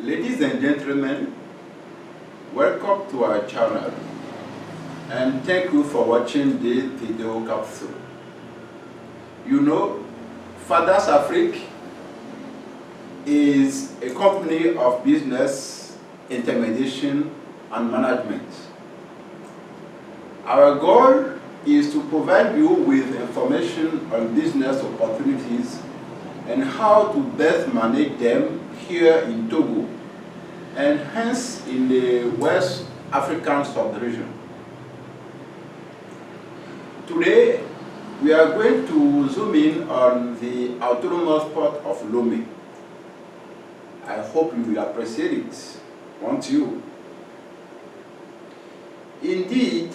Ladies and gentlemen, welcome to our channel and thank you for watching this video capsule. You know, Fathers Afrique is a company of business, intermediation and management. Our goal is to provide you with information on business opportunities and how to best manage them here in Togo and hence in the West African sub-region. Today, we are going to zoom in on the autonomous port of Lomé. I hope you will appreciate it, won't you? Indeed,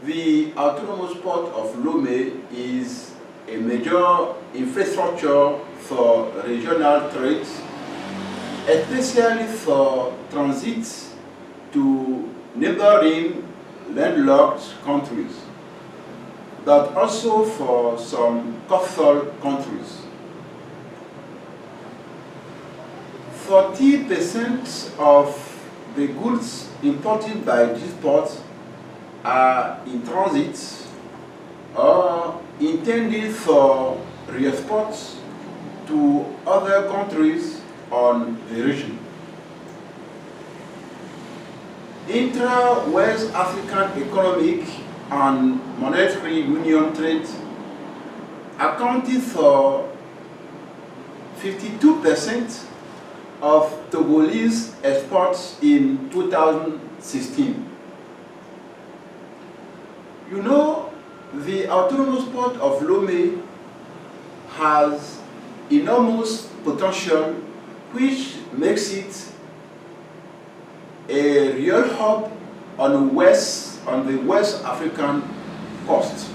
the autonomous port of Lomé is a major infrastructure for regional trade, especially for transit to neighboring landlocked countries, but also for some coastal countries. 40% of the goods imported by this port are in transit or intended for re-export to other countries on the region. Intra-West African Economic and Monetary Union trade accounted for 52% of Togolese exports in 2016. You know, the autonomous port of Lomé has enormous potential, which makes it a real hub on the West African coast.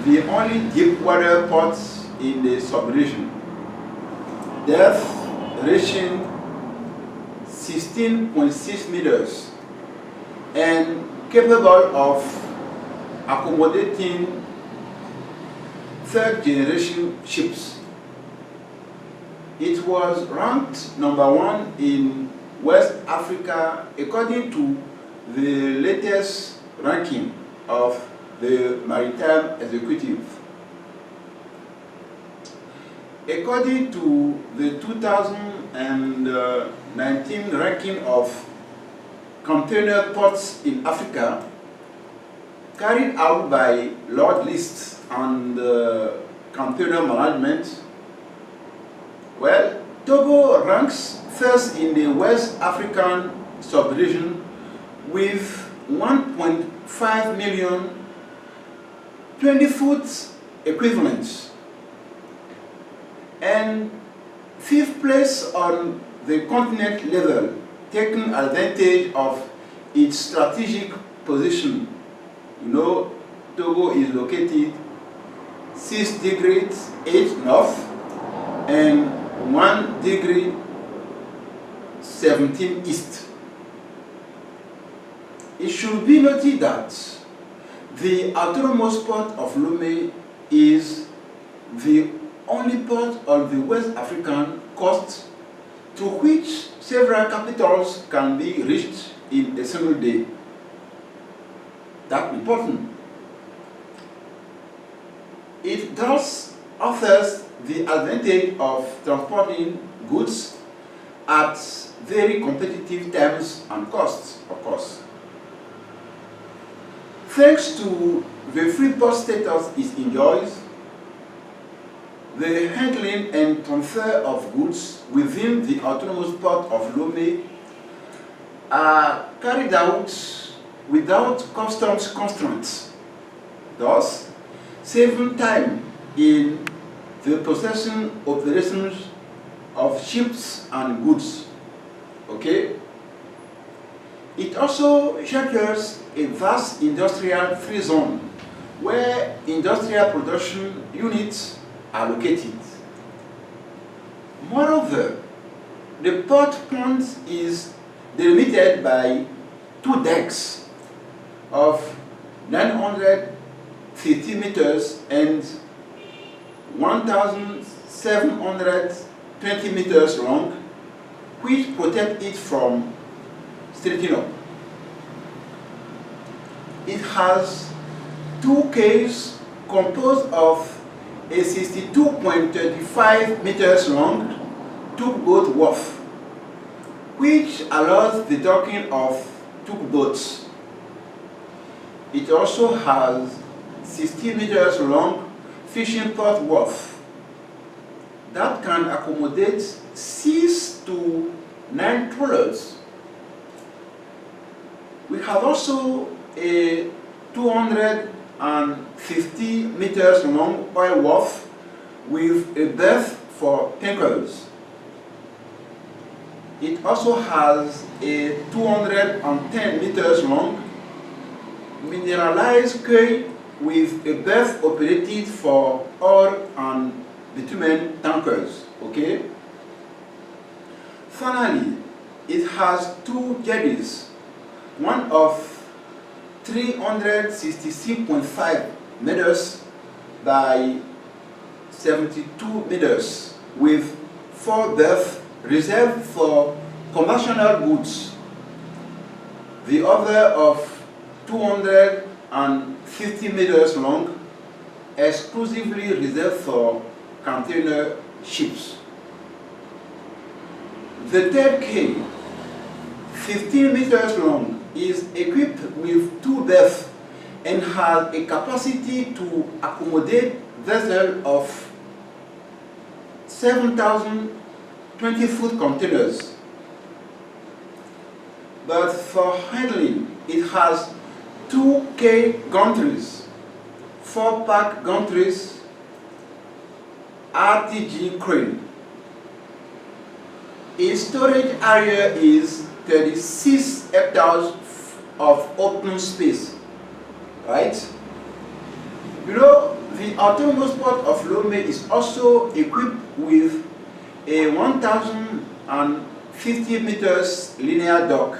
The only deep water port in the sub-region, depth reaching 16.6 meters and capable of accommodating third-generation ships. It was ranked #1 in West Africa according to the latest ranking of the Maritime Executive. According to the 2019 ranking of container ports in Africa, carried out by Lord List and Container Management, well, Togo ranks first in the West African sub-region with 1.5 million 20-foot equivalents, and 5th place on the continent level, taking advantage of its strategic position. You know, Togo is located 6 degrees 8 north and 1 degree 17 east. It should be noted that the autonomous port of Lomé is the only port on the West African coast to which several capitals can be reached in a single day. That's important. It thus offers the advantage of transporting goods at very competitive terms and costs, of course. Thanks to the free port status it enjoys, the handling and transfer of goods within the autonomous port of Lomé are carried out without customs constraints, thus saving time in the processing operations of ships and goods. Okay? It also shelters a vast industrial free zone where industrial production units are located. Moreover, the port pond is delimited by 2 decks of 950 meters and 1,720 20 meters long, which protect it from straightening up. It has two quays composed of a 62.35 meters long tugboat wharf, which allows the docking of tugboats. It also has 60 meters long fishing port wharf that can accommodate 6 to 9 trawlers. We have also a 250 meters long oil wharf with a berth for tankers. It also has a 210 meters long mineralized quay with a berth operated for oil and bitumen tankers. Okay? Finally, it has two jetties, one of 366.5 meters by 72 meters with 4 berths reserved for conventional goods. The other of 250 meters long, exclusively reserved for container ships. The third quay, 15 meters long, is equipped with 2 berths and has a capacity to accommodate vessels of 7,000 20-foot containers. But for handling, it has 2 quay gantries, 4 pack gantries, RTG crane. Its storage area is 36 hectares of open space, right? You know, the autonomous port of Lomé is also equipped with a 1,050 meters linear dock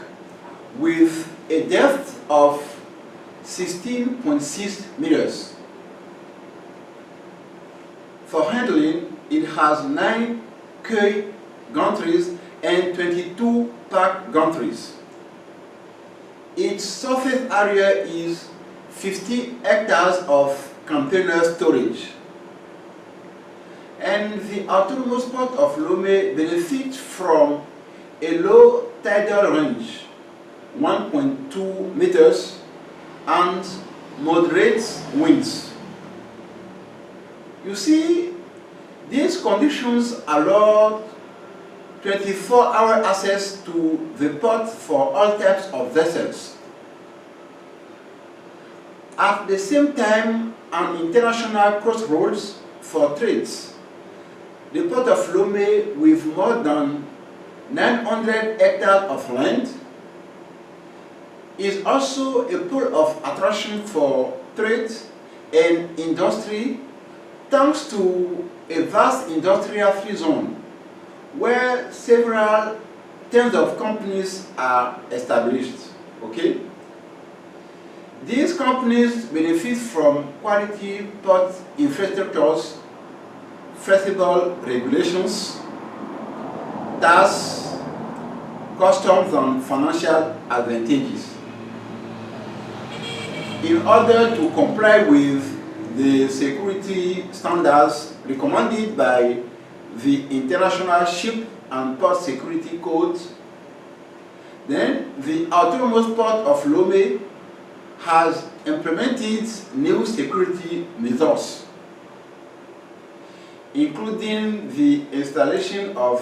with a depth of 16.6 meters. For handling, it has 9 quay gantries and 22 pack gantries. Its surface area is 50 hectares of container storage. And the autonomous port of Lomé benefits from a low tidal range, 1.2 meters, and moderate winds. You see, these conditions allow 24-hour access to the port for all types of vessels. At the same time, an international crossroads for trades. The port of Lomé, with more than 900 hectares of land, is also a pole of attraction for trade and industry, thanks to a vast industrial free zone where several tens of companies are established. Okay? These companies benefit from quality port infrastructures, flexible regulations, tax, customs, and financial advantages. In order to comply with the security standards recommended by the International Ship and Port Security Code, then the autonomous port of Lomé has implemented new security measures, including the installation of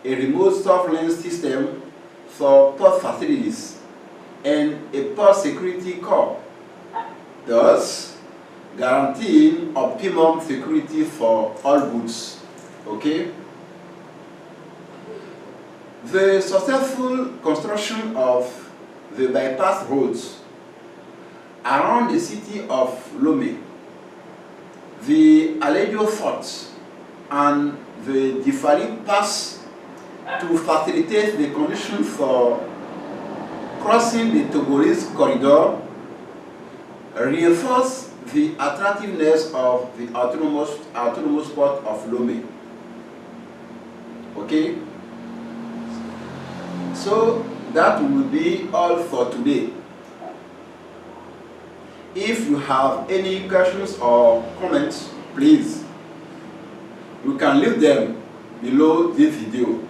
a remote surveillance system for port facilities and a port security corps, thus guaranteeing optimum security for all goods. Okay? The successful construction of the bypass roads around the city of Lomé, the Aledio Fort, and the Difali Pass to facilitate the conditions for crossing the Togolese corridor reinforce the attractiveness of the autonomous port of Lomé. Okay? So that will be all for today. If you have any questions or comments, please, you can leave them below this video.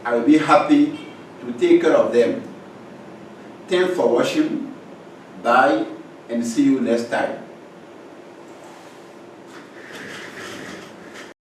I will be happy to take care of them. Thanks for watching. Bye and see you next time.